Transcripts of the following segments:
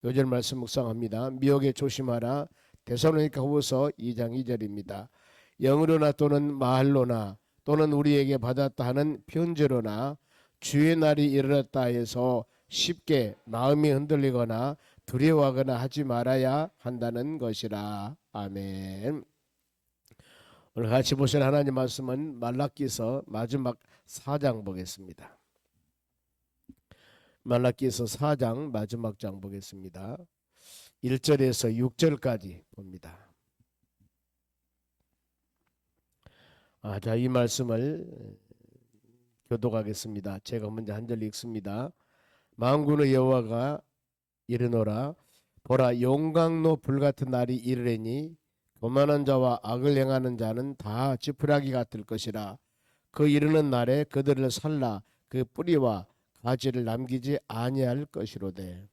요절 말씀 묵상합니다. 미혹에 조심하라. 데살로니가 후서 2장 2절입니다. 영으로나 또는 말로나 또는 우리에게 받았다 하는 편지로나 주의 날이 이르렀다 해서 쉽게 마음이 흔들리거나 두려워하거나 하지 말아야 한다는 것이라. 아멘. 오늘 같이 보실 하나님 말씀은 말라기서 마지막 4장 보겠습니다. 말라기서 4장 마지막 장 보겠습니다. 1절에서 6절까지 봅니다. 자, 이 말씀을 교독하겠습니다. 제가 먼저 한 절 읽습니다. 만군의 여호와가 이르노라. 보라, 용광로 불같은 날이 이르리니 교만한 자와 악을 행하는 자는 다 지푸라기 같을 것이라. 그 이르는 날에 그들을 살라 그 뿌리와 가지를 남기지 아니할 것이로되.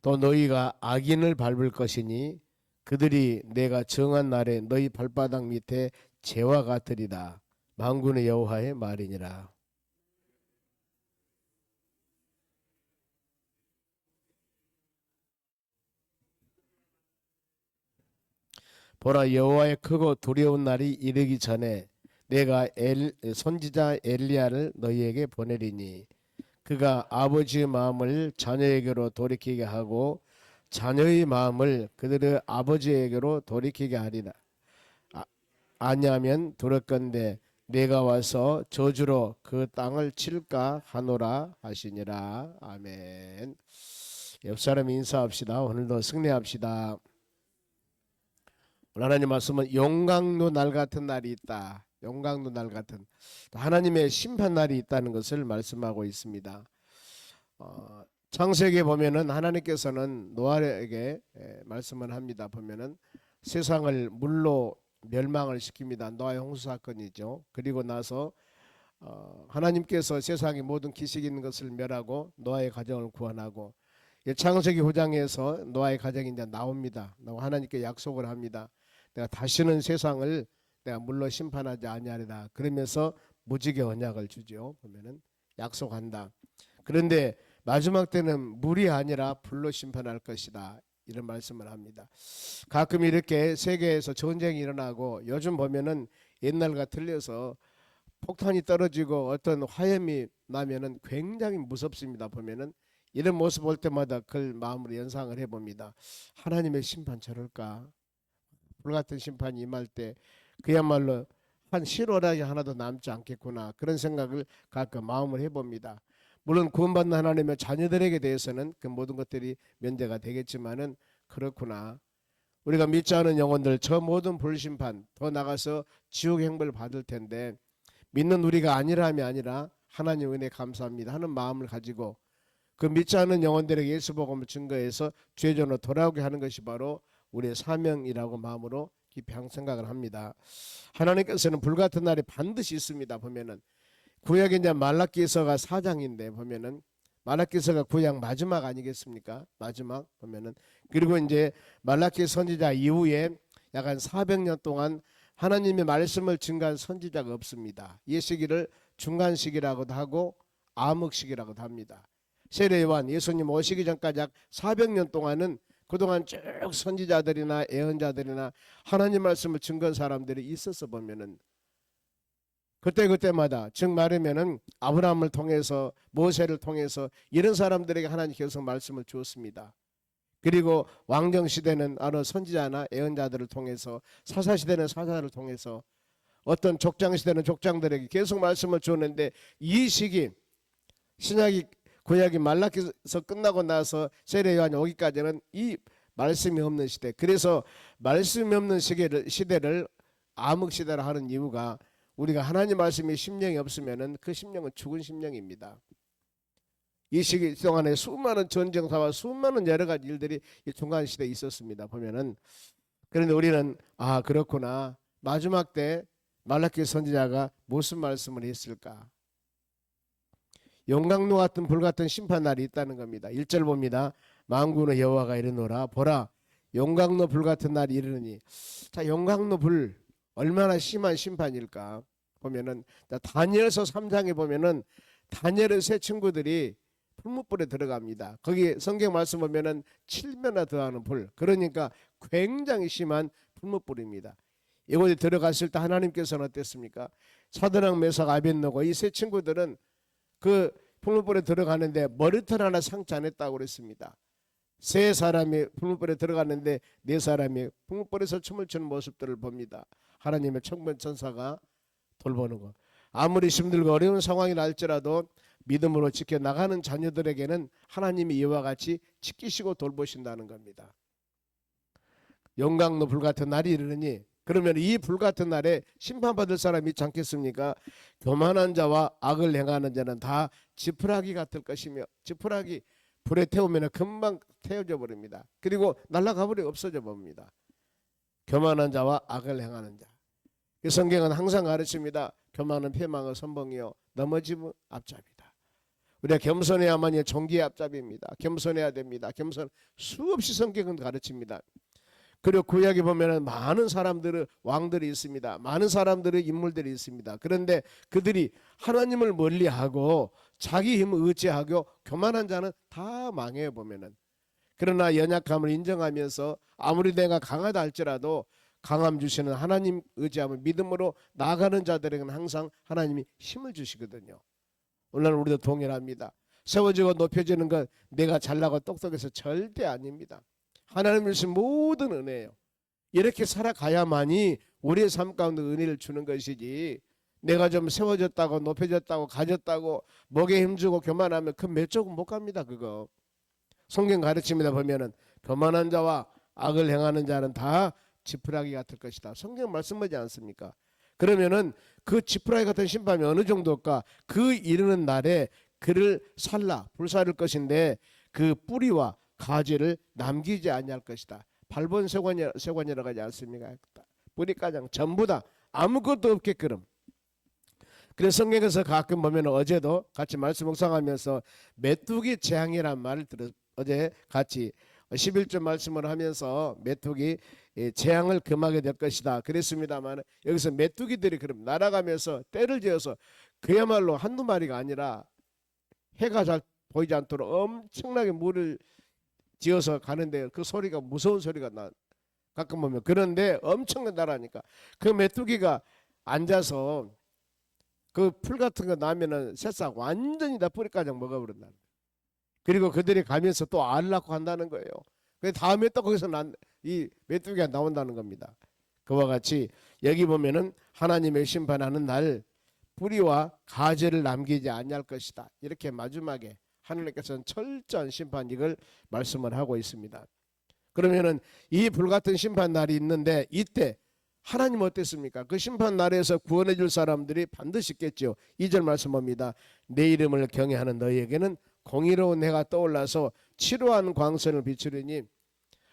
또 너희가 악인을 밟을 것이니 그들이 내가 정한 날에 너희 발바닥 밑에 재와 같으리다. 만군의 여호와의 말이니라. 보라, 여호와의 크고 두려운 날이 이르기 전에 내가 선지자 엘리야를 너희에게 보내리니 그가 아버지의 마음을 자녀에게로 돌이키게 하고 자녀의 마음을 그들의 아버지에게로 돌이키게 하리라. 아니하면 두렵건대 내가 와서 저주로 그 땅을 칠까 하노라 하시니라. 아멘. 옆 사람 인사합시다. 오늘도 승리합시다. 오늘 하나님 말씀은 용광로 날 같은 날이 있다. 용광로 날 같은 하나님의 심판 날이 있다는 것을 말씀하고 있습니다. 창세기에 보면은 하나님께서는 노아에게 말씀을 합니다. 보면은 세상을 물로 멸망을 시킵니다. 노아의 홍수 사건이죠. 그리고 나서 하나님께서 세상의 모든 기식이 있는 것을 멸하고 노아의 가정을 구원하고 창세기 5장에서 노아의 가정이 이제 나옵니다. 하나님께 약속을 합니다. 내가 다시는 세상을 내가 물로 심판하지 아니하리라. 그러면서 무지개 언약을 주죠. 보면은 약속한다. 그런데 마지막 때는 물이 아니라 불로 심판할 것이다. 이런 말씀을 합니다. 가끔 이렇게 세계에서 전쟁이 일어나고 요즘 보면은 옛날과 틀려서 폭탄이 떨어지고 어떤 화염이 나면은 굉장히 무섭습니다. 보면은 이런 모습 볼 때마다 그걸 마음으로 연상을 해봅니다. 하나님의 심판 저럴까? 불같은 심판이 임할 때 그야말로 한 실오라기 하나도 남지 않겠구나. 그런 생각을 가끔 마음을 해봅니다. 물론 구원받는 하나님의 자녀들에게 대해서는 그 모든 것들이 면제가 되겠지만은 그렇구나. 우리가 믿지 않은 영혼들 저 모든 불심판 더 나가서 지옥 행벌 받을 텐데 믿는 우리가 아니라면 아니라 하나님 은혜 감사합니다 하는 마음을 가지고 그 믿지 않는 영혼들에게 예수 복음을 증거해서 죄전으로 돌아오게 하는 것이 바로 우리의 사명이라고 마음으로 깊이 생각을 합니다. 하나님께서는 불같은 날이 반드시 있습니다. 보면은 구약에 이제 말라기서가 4장인데 보면은 말라기서가 구약 마지막 아니겠습니까? 마지막 보면은 그리고 이제 말라기 선지자 이후에 약 한 400년 동안 하나님의 말씀을 증거한 선지자가 없습니다. 이 시기를 중간 시기라고도 하고 암흑 시기라고도 합니다. 세례 요한 예수님 오시기 전까지 약 400년 동안은 그동안 쭉 선지자들이나 예언자들이나 하나님 말씀을 증거한 사람들이 있어서 보면은 그때마다 즉 말하면은 아브라함을 통해서 모세를 통해서 이런 사람들에게 하나님 계속 말씀을 주었습니다. 그리고 왕정 시대는 어느 선지자나 예언자들을 통해서 사사 시대는 사사를 통해서 어떤 족장 시대는 족장들에게 계속 말씀을 주었는데 이 시기 신약이 구약이 말라기서 끝나고 나서 세례 요한이 오기까지는 이 말씀이 없는 시대. 그래서 말씀이 없는 시대를 암흑 시대라 하는 이유가 우리가 하나님 말씀이 심령이 없으면은 그 심령은 죽은 심령입니다. 이 시기 동안에 수많은 전쟁사와 수많은 여러 가지 일들이 이 중간 시대에 있었습니다. 보면은 그런데 우리는 그렇구나. 마지막 때 말라기 선지자가 무슨 말씀을 했을까? 용광로 같은 불 같은 심판 날이 있다는 겁니다. 1절 봅니다. 만군의 여호와가 이르노라. 보라, 용광로 불 같은 날이 이르느니. 자, 용광로 불 얼마나 심한 심판일까 보면은, 다니엘서 3장에 보면은 다니엘의 세 친구들이 풀무불에 들어갑니다. 거기 성경 말씀 보면은 7배나 더하는 불, 그러니까 굉장히 심한 풀무불입니다. 이곳에 들어갔을 때 하나님께서는 어땠습니까? 사드락 메삭 아벳느고 이 세 친구들은 그 풀무불에 들어가는데 머리털 하나 상처 안 했다고 그랬습니다. 세 사람이 풀무불에 들어갔는데 네 사람이 풀무불에서 춤을 추는 모습들을 봅니다. 하나님의 청번 천사가 돌보는 것. 아무리 힘들고 어려운 상황이 날지라도 믿음으로 지켜나가는 자녀들에게는 하나님이 이와 같이 지키시고 돌보신다는 겁니다. 용광로 불 같은 날이 이르느니, 그러면 이 불 같은 날에 심판받을 사람이 있지 않겠습니까? 교만한 자와 악을 행하는 자는 다 지푸라기 같을 것이며, 지푸라기 불에 태우면 금방 태워져 버립니다. 그리고 날아가 버리고 없어져 봅니다. 교만한 자와 악을 행하는 자. 성경은 항상 가르칩니다. 교만은 패망의 선봉이요 넘어짐은 앞잡이다. 우리가 겸손해야만이 종기의 앞잡이입니다. 겸손해야 됩니다. 겸손 수없이 성경은 가르칩니다. 그리고 구약에 보면은 많은 사람들의 왕들이 있습니다. 많은 사람들의 인물들이 있습니다. 그런데 그들이 하나님을 멀리하고 자기 힘을 의지하고 교만한 자는 다 망해요 보면은. 그러나 연약함을 인정하면서 아무리 내가 강하다 할지라도 강함 주시는 하나님 의지하며 믿음으로 나아가는 자들에게는 항상 하나님이 힘을 주시거든요. 오늘 우리도 동일합니다. 세워지고 높여지는 건 내가 잘나고 똑똑해서 절대 아닙니다. 하나님 주신 모든 은혜예요. 이렇게 살아가야만이 우리의 삶 가운데 은혜를 주는 것이지, 내가 좀 세워졌다고 높여졌다고 가졌다고 목에 힘주고 교만하면 그 몇 조금 못 갑니다. 그거 성경 가르침이다 보면은 교만한 자와 악을 행하는 자는 다 지푸라기 같을 것이다. 성경 말씀하지 않습니까? 그러면은 그 지푸라기 같은 심판이 어느 정도일까? 그 이르는 날에 그를 불사를 것인데 그 뿌리와 가지를 남기지 아니할 것이다. 발본 세관이라고 하지 않습니까? 뿌리가장 전부 다 아무것도 없게끔. 그래서 성경에서 가끔 보면 어제도 같이 말씀 묵상하면서 메뚜기 재앙이란 말을 어제 같이 11절 말씀을 하면서 메뚜기 재앙을 금하게 될 것이다 그랬습니다만, 여기서 메뚜기들이 그럼 날아가면서 때를 지어서 그야말로 한두 마리가 아니라 해가 잘 보이지 않도록 엄청나게 물을 지어서 가는데 그 소리가 무서운 소리가 나 가끔 보면. 그런데 엄청난 나라니까 그 메뚜기가 앉아서 그 풀 같은 거 나면은 새싹 완전히 다 뿌리까지 먹어버린다. 그리고 그들이 가면서 또 알 낳고 한다는 거예요. 그 다음에 또 거기서 이 메뚜기가 나온다는 겁니다. 그와 같이 여기 보면은 하나님의 심판하는 날 뿌리와 가지를 남기지 아니할 것이다. 이렇게 마지막에 하나님께서는 철저한 심판, 이걸 말씀을 하고 있습니다. 그러면은 이 불같은 심판 날이 있는데, 이때 하나님 어땠습니까? 그 심판 날에서 구원해 줄 사람들이 반드시 있겠죠. 2절 말씀 봅니다. 내 이름을 경외하는 너희에게는 공의로운 해가 떠올라서 치료하는 광선을 비추리니.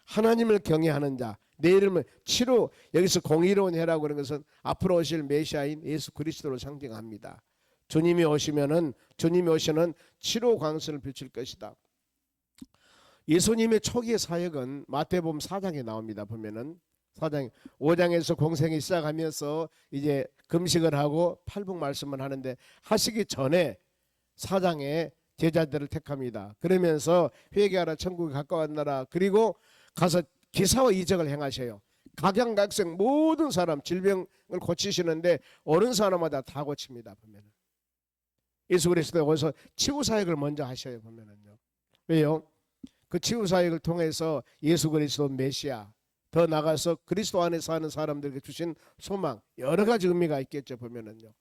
하나님을 경외하는 자, 내 이름을 여기서 공의로운 해라고 하는 것은 앞으로 오실 메시아인 예수 그리스도를 상징합니다. 주님이 오시는 치료 광선을 비출 것이다. 예수님의 초기의 사역은 마태복음 4장에 나옵니다. 보면은 5장에서 공생이 시작하면서 이제 금식을 하고 팔복 말씀을 하는데, 하시기 전에 4장에 제자들을 택합니다. 그러면서 회개하라, 천국에 가까웠나라. 그리고 가서 기사와 이적을 행하셔요. 각양각색 모든 사람 질병을 고치시는데 어느 사람마다 다 고칩니다. 보면은 예수 그리스도가 거기서 치유 사역을 먼저 하셔요. 보면은요. 왜요? 그 치유 사역을 통해서 예수 그리스도 메시아, 더 나가서 그리스도 안에 사는 사람들에게 주신 소망, 여러 가지 의미가 있겠죠. 보면은요.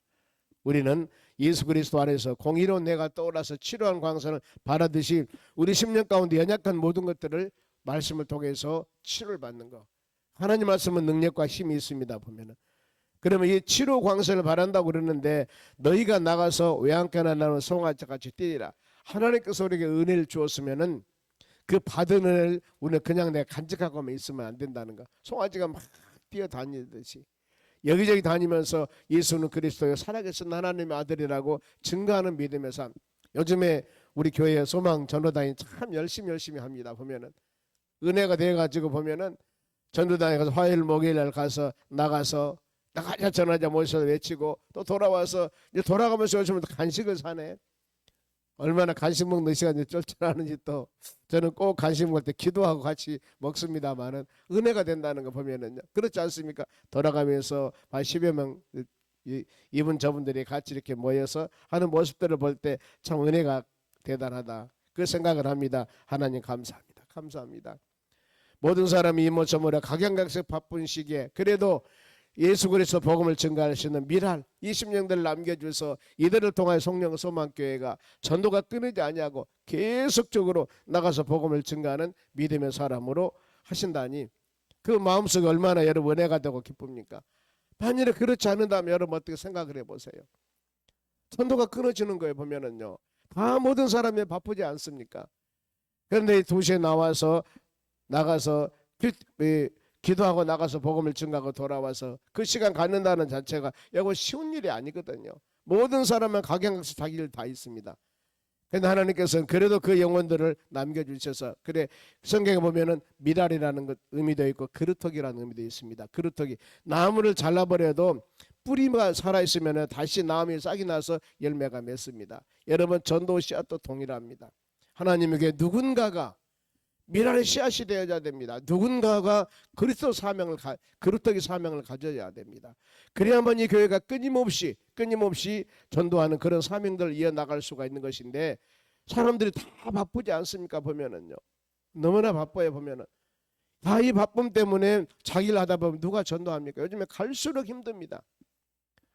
우리는 예수 그리스도 안에서 공의로운 내가 떠올라서 치료한 광선을 바라듯이 우리 10년 가운데 연약한 모든 것들을 말씀을 통해서 치료를 받는 거. 하나님 말씀은 능력과 힘이 있습니다. 보면은. 그러면 이 치료 광선을 바란다고 그러는데, 너희가 나가서 외양간에 나는 송아지같이 뛰리라. 하나님께서 우리에게 은혜를 주었으면은 그 받은 은혜를 우리는 그냥 내가 간직하고만 있으면 안 된다는 거. 송아지가 막 뛰어다니듯이 여기저기 다니면서 예수는 그리스도요 살아계신 하나님의 아들이라고 증거하는 믿음의 삶. 요즘에 우리 교회 소망 전도단이 참 열심히 합니다. 보면은 은혜가 돼가지고 보면은 전도단에 가서 화요일 목요일 날 가서 나가서 나가자 전하자 모셔서 외치고 또 돌아와서 이제 돌아가면서 요즘은 간식을 사네. 얼마나 간식 먹는 시간이 쩔쩔하는지 또 저는 꼭 간식 먹을 때 기도하고 같이 먹습니다만은 은혜가 된다는 거 보면은요. 그렇지 않습니까? 돌아가면서 한 10여 명 이분 저분들이 같이 이렇게 모여서 하는 모습들을 볼 때 참 은혜가 대단하다. 그 생각을 합니다. 하나님 감사합니다. 감사합니다. 모든 사람이 이모저모라 각양각색 바쁜 시기에 그래도 예수 그리스도 복음을 증거할 수 있는 미랄 20년들을 남겨줘서 이들을 통하여 성령 소망교회가 전도가 끊이지 아니하고 계속적으로 나가서 복음을 증거하는 믿음의 사람으로 하신다니 그 마음속에 얼마나 여러분 은혜가 되고 기쁩니까? 만일에 그렇지 않는다면 여러분 어떻게 생각을 해보세요? 전도가 끊어지는 거예요. 보면은요 다 모든 사람이 바쁘지 않습니까? 그런데 2시에 나가서 기도하고 나가서 복음을 증거하고 돌아와서 그 시간 갖는다는 자체가 이거 쉬운 일이 아니거든요. 모든 사람은 각양각색 자기 일 다 있습니다. 그런데 하나님께서는 그래도 그 영혼들을 남겨주셔서 그래 성경에 보면은 미랄이라는 것 의미도 있고 그루터기라는 의미도 있습니다. 그루터기 나무를 잘라버려도 뿌리가 살아있으면 다시 나무에 싹이 나서 열매가 맺습니다. 여러분 전도 씨앗도 동일합니다. 하나님에게 누군가가 미랄의 씨앗이 되어야 됩니다. 누군가가 그리스도 사명을 그루터기 사명을 가져야 됩니다. 그래야만 이 교회가 끊임없이 전도하는 그런 사명들을 이어나갈 수가 있는 것인데 사람들이 다 바쁘지 않습니까? 보면은요 너무나 바빠요. 보면은 다 이 바쁨 때문에 자기를 하다 보면 누가 전도합니까? 요즘에 갈수록 힘듭니다.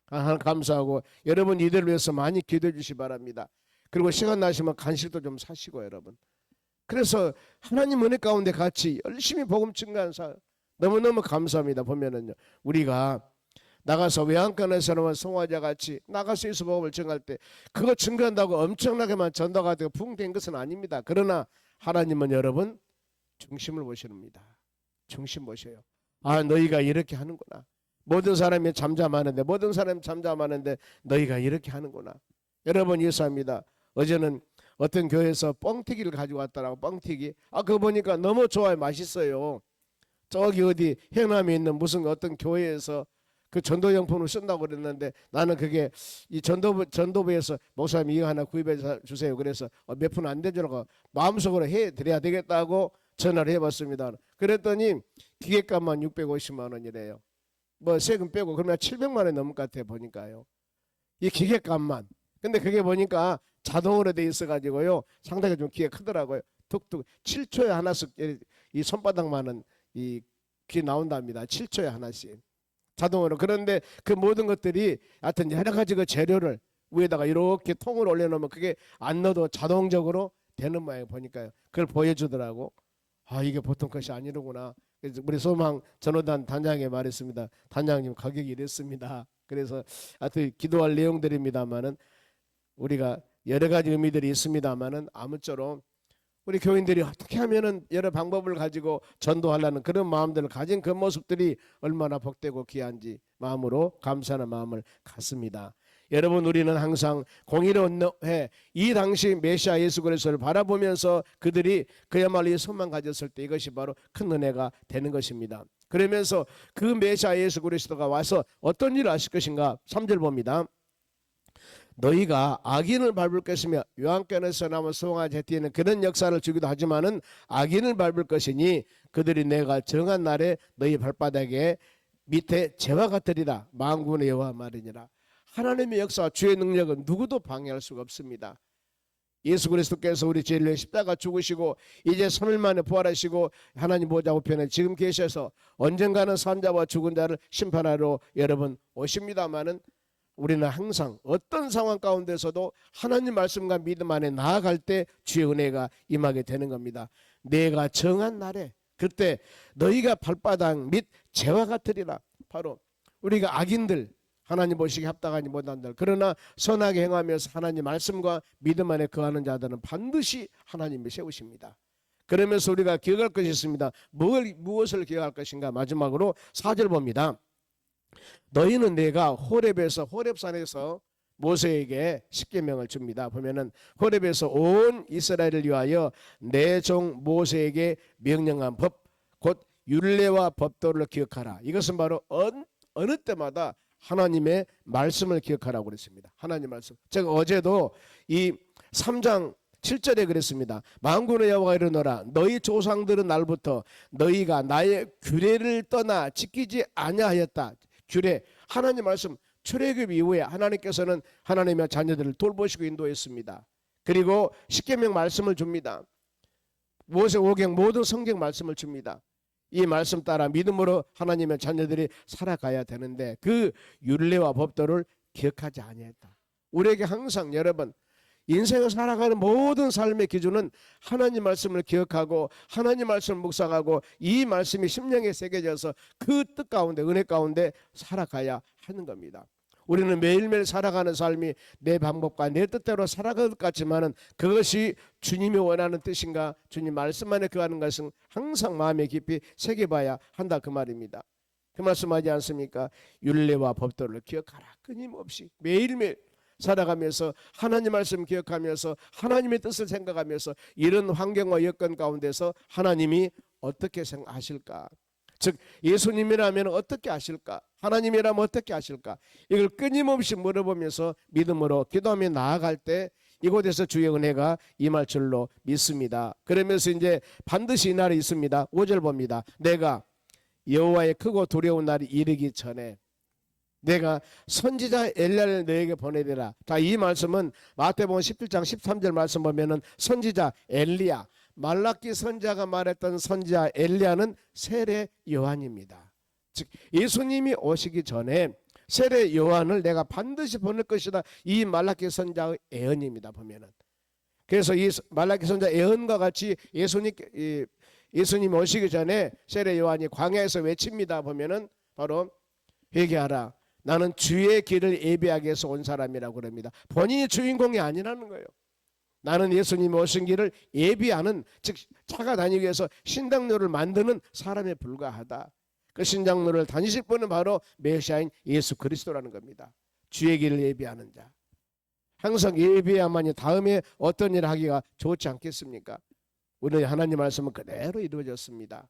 감사하고 여러분 이들을 위해서 많이 기도해 주시기 바랍니다. 그리고 시간 나시면 간식도 좀 사시고 여러분. 그래서 하나님 은혜 가운데 같이 열심히 복음 증거하는 사람 너무너무 감사합니다. 보면은요 우리가 나가서 외양간에서는 송화자 같이 나가서 예수 복음을 증거할 때 그거 증거한다고 엄청나게만 전도가 되고 붕된 것은 아닙니다. 그러나 하나님은 여러분 중심을 보시는니다. 중심 보셔요. 아 너희가 이렇게 하는구나. 모든 사람이 잠잠하는데 너희가 이렇게 하는구나. 여러분 예수합니다. 어제는 어떤 교회에서 뻥튀기를 가지고 왔더라고. 뻥튀기. 그거 보니까 너무 좋아요. 맛있어요. 저기 어디 해남에 있는 무슨 어떤 교회에서 그 전도용품을 쓴다고 그랬는데 나는 그게 이 전도부에서 목사님 이거 하나 구입해 주세요. 그래서 몇 푼 안 되더라고. 마음속으로 해드려야 되겠다고 전화를 해봤습니다. 그랬더니 기계값만 650만 원이래요. 뭐 세금 빼고 그러면 700만 원이 넘을 것 같아 보니까요. 이 기계값만. 근데 그게 보니까 자동으로 돼 있어가지고요. 상당히 좀 귀가 크더라고요. 툭툭 7초에 하나씩 이 손바닥만은 이 귀 나온답니다. 7초에 하나씩 자동으로. 그런데 그 모든 것들이 하여튼 여러 가지 그 재료를 위에다가 이렇게 통으로 올려놓으면 그게 안 넣어도 자동적으로 되는 모양 보니까요. 그걸 보여주더라고. 이게 보통 것이 아니로구나. 그래서 우리 소망 전도단 단장에 말했습니다. 단장님 가격이 이랬습니다. 그래서 하여튼 기도할 내용들입니다만은 우리가 여러 가지 의미들이 있습니다만은 아무쪼록 우리 교인들이 어떻게 하면은 여러 방법을 가지고 전도하려는 그런 마음들을 가진 그 모습들이 얼마나 복되고 귀한지 마음으로 감사하는 마음을 갖습니다. 여러분 우리는 항상 공의로운 해 이 당시 메시아 예수 그리스도를 바라보면서 그들이 그야말로 이 소망 가졌을 때 이것이 바로 큰 은혜가 되는 것입니다. 그러면서 그 메시아 예수 그리스도가 와서 어떤 일을 하실 것인가 3절 봅니다. 너희가 악인을 밟을 것이며 요한권에서 나온 소망의 제티에는 그런 역사를 주기도 하지만은 악인을 밟을 것이니 그들이 내가 정한 날에 너희 발바닥에 밑에 재와 같으리라. 만군의 여호와 말이니라. 하나님의 역사 주의 능력은 누구도 방해할 수가 없습니다. 예수 그리스도께서 우리 죄를 위해 십자가 죽으시고 이제 3일 만에 부활하시고 하나님 보좌 우편에 지금 계셔서 언젠가는 산자와 죽은 자를 심판하러 여러분 오십니다마는 우리는 항상 어떤 상황 가운데서도 하나님 말씀과 믿음 안에 나아갈 때 주의 은혜가 임하게 되는 겁니다. 내가 정한 날에 그때 너희가 발바닥 및 재와 같으리라. 바로 우리가 악인들 하나님 보시기에 합당하지 못한들 그러나 선하게 행하면서 하나님 말씀과 믿음 안에 거하는 자들은 반드시 하나님이 세우십니다. 그러면서 우리가 기억할 것이 있습니다. 무엇을 기억할 것인가? 마지막으로 4절 봅니다. 너희는 내가 호렙산에서 모세에게 십계명을 줍니다. 보면은 호렙에서 온 이스라엘을 위하여 내 종 모세에게 명령한 법 곧 율례와 법도를 기억하라. 이것은 바로 어느 때마다 하나님의 말씀을 기억하라고 그랬습니다. 하나님 말씀. 제가 어제도 이 3장 7절에 그랬습니다. 만군의 여호와가 이르노라 너희 조상들은 날부터 너희가 나의 규례를 떠나 지키지 아니하였다. 규례, 하나님 말씀. 출애굽 이후에 하나님께서는 하나님의 자녀들을 돌보시고 인도했습니다. 그리고 십계명 말씀을 줍니다. 모세오경 모든 성경 말씀을 줍니다. 이 말씀 따라 믿음으로 하나님의 자녀들이 살아가야 되는데 그 율례와 법도를 기억하지 아니했다. 우리에게 항상 여러분 인생을 살아가는 모든 삶의 기준은 하나님 말씀을 기억하고 하나님 말씀을 묵상하고 이 말씀이 심령에 새겨져서 그 뜻 가운데 은혜 가운데 살아가야 하는 겁니다. 우리는 매일매일 살아가는 삶이 내 방법과 내 뜻대로 살아갈 것 같지만은 그것이 주님이 원하는 뜻인가, 주님 말씀 안에 거하는 것은 항상 마음에 깊이 새겨봐야 한다 그 말입니다. 그 말씀하지 않습니까? 율례와 법도를 기억하라. 끊임없이 매일매일 살아가면서 하나님 말씀 기억하면서 하나님의 뜻을 생각하면서 이런 환경과 여건 가운데서 하나님이 어떻게 생각하실까? 즉 예수님이라면 어떻게 하실까? 하나님이라면 어떻게 하실까? 이걸 끊임없이 물어보면서 믿음으로 기도하며 나아갈 때 이곳에서 주의 은혜가 임할 줄로 믿습니다. 그러면서 이제 반드시 이 날이 있습니다. 5절 봅니다. 내가 여호와의 크고 두려운 날이 이르기 전에 내가 선지자 엘리야를 너에게 보내리라. 자, 이 말씀은 마태복음 17장 13절 말씀 보면은 선지자 엘리야, 말라기 선지자가 말했던 선지자 엘리야는 세례 요한입니다. 즉 예수님이 오시기 전에 세례 요한을 내가 반드시 보낼 것이다. 이 말라기 선지자의 예언입니다. 보면은 그래서 이 말라기 선지자 예언과 같이 예수님 오시기 전에 세례 요한이 광야에서 외칩니다. 보면은 바로 회개하라. 나는 주의 길을 예비하기 위해서 온 사람이라고 그럽니다. 본인이 주인공이 아니라는 거예요. 나는 예수님이 오신 길을 예비하는, 즉 찾아다니기 위해서 신당로를 만드는 사람에 불과하다. 그 신당로를 다니실 분은 바로 메시아인 예수 그리스도라는 겁니다. 주의 길을 예비하는 자. 항상 예비해야만이 다음에 어떤 일을 하기가 좋지 않겠습니까? 우리 하나님 말씀은 그대로 이루어졌습니다.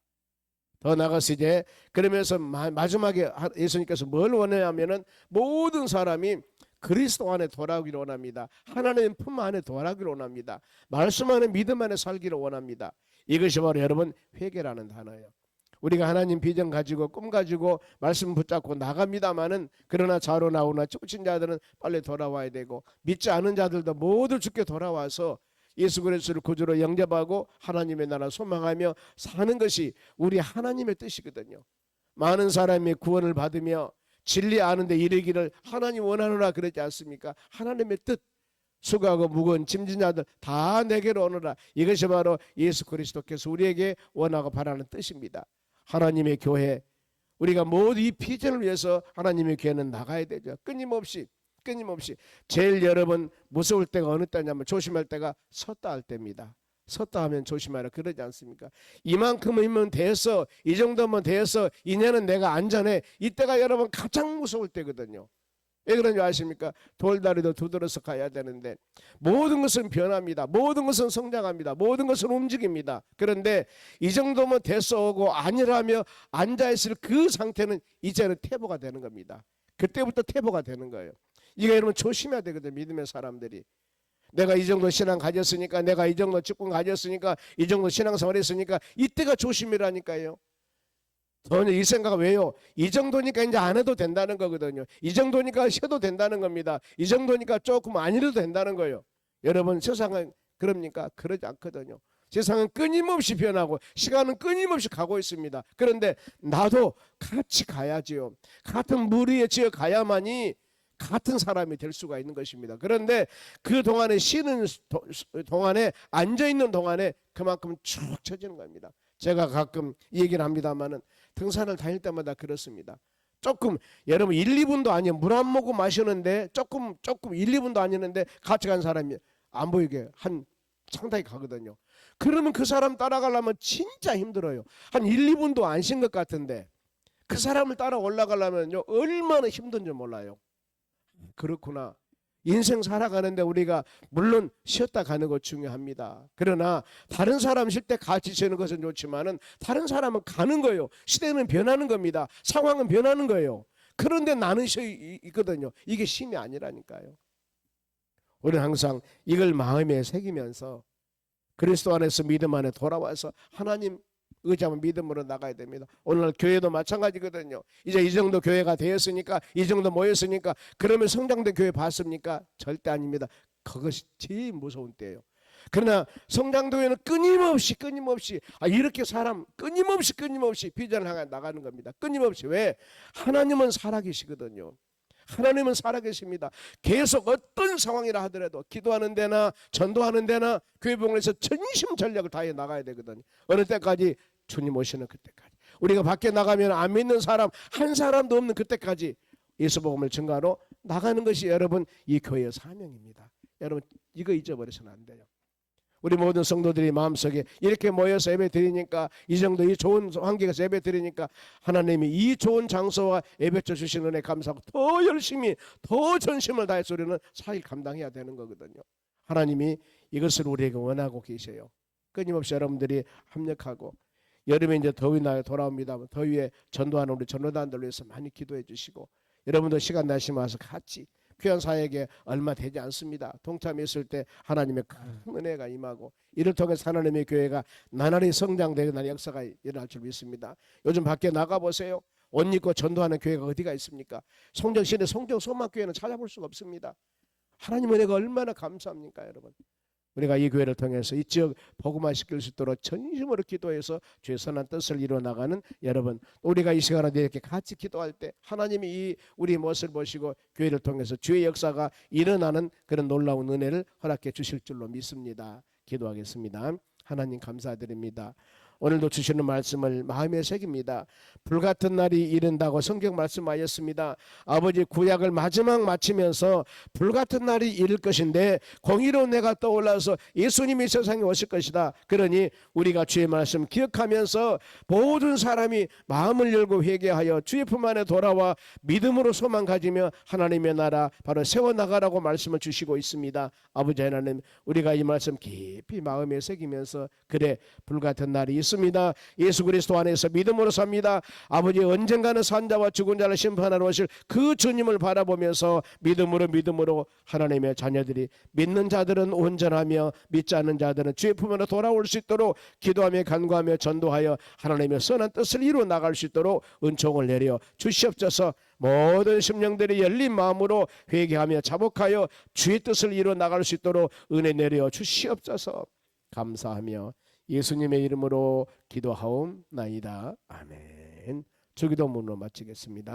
더 나아가서 이제 그러면서 마지막에 예수님께서 뭘 원하냐면은 모든 사람이 그리스도 안에 돌아오기를 원합니다. 하나님의 품 안에 돌아오기를 원합니다. 말씀 안에 믿음 안에 살기를 원합니다. 이것이 바로 여러분 회개라는 단어예요. 우리가 하나님 비전 가지고 꿈 가지고 말씀 붙잡고 나갑니다마는 그러나 좌로 나오나 쫓은 자들은 빨리 돌아와야 되고 믿지 않은 자들도 모두 죽게 돌아와서 예수 그리스도를 구주로 영접하고 하나님의 나라 소망하며 사는 것이 우리 하나님의 뜻이거든요. 많은 사람이 구원을 받으며 진리 아는데 이르기를 하나님 원하노라 그러지 않습니까? 하나님의 뜻. 수고하고 무거운 짐진 자들 다 내게로 오너라. 이것이 바로 예수 그리스도께서 우리에게 원하고 바라는 뜻입니다. 하나님의 교회, 우리가 모두 이 비전을 위해서 하나님의 교회는 나가야 되죠. 끊임없이 제일 여러분 무서울 때가 어느 때냐면 조심할 때가 섰다 할 때입니다. 섰다 하면 조심하라 그러지 않습니까? 이만큼이면 돼서, 이 정도면 돼서 이제는 내가 안전해. 이때가 여러분 가장 무서울 때거든요. 왜 그런지 아십니까? 돌다리도 두드려서 가야 되는데 모든 것은 변합니다. 모든 것은 성장합니다. 모든 것은 움직입니다. 그런데 이 정도면 됐어 오고 아니라며 앉아있을 그 상태는 이제는 퇴보가 되는 겁니다. 그때부터 퇴보가 되는 거예요. 이거 여러분 조심해야 되거든요. 믿음의 사람들이. 내가 이 정도 신앙 가졌으니까, 내가 이 정도 직분 가졌으니까, 이 정도 신앙생활 했으니까 이때가 조심이라니까요. 전혀 이 생각은 왜요? 이 정도니까 이제 안 해도 된다는 거거든요. 이 정도니까 쉬어도 된다는 겁니다. 이 정도니까 조금 안 해도 된다는 거예요. 여러분 세상은 그럽니까? 그러지 않거든요. 세상은 끊임없이 변하고 시간은 끊임없이 가고 있습니다. 그런데 나도 같이 가야지요. 같은 물 위에 지어 가야만이 같은 사람이 될 수가 있는 것입니다. 그런데 그 동안에 쉬는 동안에 앉아있는 동안에 그만큼 쭉 쳐지는 겁니다. 제가 가끔 얘기를 합니다마는 등산을 다닐 때마다 그렇습니다. 조금 여러분 1, 2분도 아니에요. 물 한 모금 마시는데 조금 1, 2분도 아니는데 같이 간 사람이 안 보이게 한 상당히 가거든요. 그러면 그 사람 따라가려면 진짜 힘들어요. 한 1, 2분도 안 쉰 것 같은데 그 사람을 따라 올라가려면요 얼마나 힘든지 몰라요. 그렇구나. 인생 살아가는데 우리가 물론 쉬었다 가는 것 중요합니다. 그러나 다른 사람 쉴 때 같이 쉬는 것은 좋지만은 다른 사람은 가는 거예요. 시대는 변하는 겁니다. 상황은 변하는 거예요. 그런데 나는 쉬어 있거든요. 이게 쉼이 아니라니까요. 우리는 항상 이걸 마음에 새기면서 그리스도 안에서 믿음 안에 돌아와서 하나님 의지하면 믿음으로 나가야 됩니다. 오늘 교회도 마찬가지거든요. 이제 이 정도 교회가 되었으니까, 이 정도 모였으니까, 그러면 성장된 교회 봤습니까? 절대 아닙니다. 그것이 제일 무서운 때예요. 그러나 성장교회는 끊임없이 이렇게 사람 끊임없이 비전을 향해 나가는 겁니다. 끊임없이. 왜? 하나님은 살아계시거든요. 하나님은 살아계십니다. 계속 어떤 상황이라 하더라도 기도하는 데나 전도하는 데나 교회봉에서 전심전력을 다해 나가야 되거든요. 어느 때까지? 주님 오시는 그때까지. 우리가 밖에 나가면 안 믿는 사람 한 사람도 없는 그때까지 예수 복음을 증거하러 나가는 것이 여러분 이 교회의 사명입니다. 여러분 이거 잊어버려서는 안 돼요. 우리 모든 성도들이 마음속에 이렇게 모여서 예배 드리니까, 이 정도 이 좋은 환경에서 예배 드리니까 하나님이 이 좋은 장소와 예배처 주신 은혜 감사하고 더 열심히 더 전심을 다해서 우리는 사일 감당해야 되는 거거든요. 하나님이 이것을 우리에게 원하고 계세요. 끊임없이 여러분들이 협력하고, 여름에 이제 더위 날 돌아옵니다. 더위에 전도하는 우리 전도단들 위해서 많이 기도해 주시고, 여러분도 시간 나시면 와서 같이, 귀한 사역에 얼마 되지 않습니다. 동참했을 때 하나님의 큰 은혜가 임하고, 이를 통해서 하나님의 교회가 나날이 성장되는 역사가 일어날 줄 믿습니다. 요즘 밖에 나가보세요. 옷 입고 전도하는 교회가 어디가 있습니까? 송정시내 송정소망교회는 찾아볼 수가 없습니다. 하나님의 은혜가 얼마나 감사합니까 여러분. 우리가 이 교회를 통해서 이 지역 복음화 시킬 수 있도록 전심으로 기도해서 주의 선한 뜻을 이루어 나가는 여러분, 우리가 이 시간에 이렇게 같이 기도할 때 하나님이 이 우리 모습을 보시고 교회를 통해서 주의 역사가 일어나는 그런 놀라운 은혜를 허락해 주실 줄로 믿습니다. 기도하겠습니다. 하나님 감사드립니다. 오늘도 주시는 말씀을 마음에 새깁니다. 불같은 날이 이른다고 성경 말씀하였습니다. 아버지, 구약을 마지막 마치면서 불같은 날이 이를 것인데 공의로운 내가 떠올라서 예수님이 세상에 오실 것이다. 그러니 우리가 주의 말씀 기억하면서 모든 사람이 마음을 열고 회개하여 주의 품 안에 돌아와 믿음으로 소망 가지며 하나님의 나라 바로 세워나가라고 말씀을 주시고 있습니다. 아버지 하나님, 우리가 이 말씀 깊이 마음에 새기면서 그래, 불같은 날이 있습니다. 예수 그리스도 안에서 믿음으로 삽니다. 아버지, 언젠가는 산자와 죽은 자를 심판하러 오실 그 주님을 바라보면서 믿음으로 하나님의 자녀들이, 믿는 자들은 온전하며 믿지 않는 자들은 주의 품으로 돌아올 수 있도록 기도하며 간구하며 전도하여 하나님의 선한 뜻을 이루어 나갈 수 있도록 은총을 내려 주시옵소서. 모든 심령들이 열린 마음으로 회개하며 자복하여 주의 뜻을 이루어 나갈 수 있도록 은혜 내려 주시옵소서. 감사하며 예수님의 이름으로 기도하옵나이다. 아멘. 주기도문으로 마치겠습니다.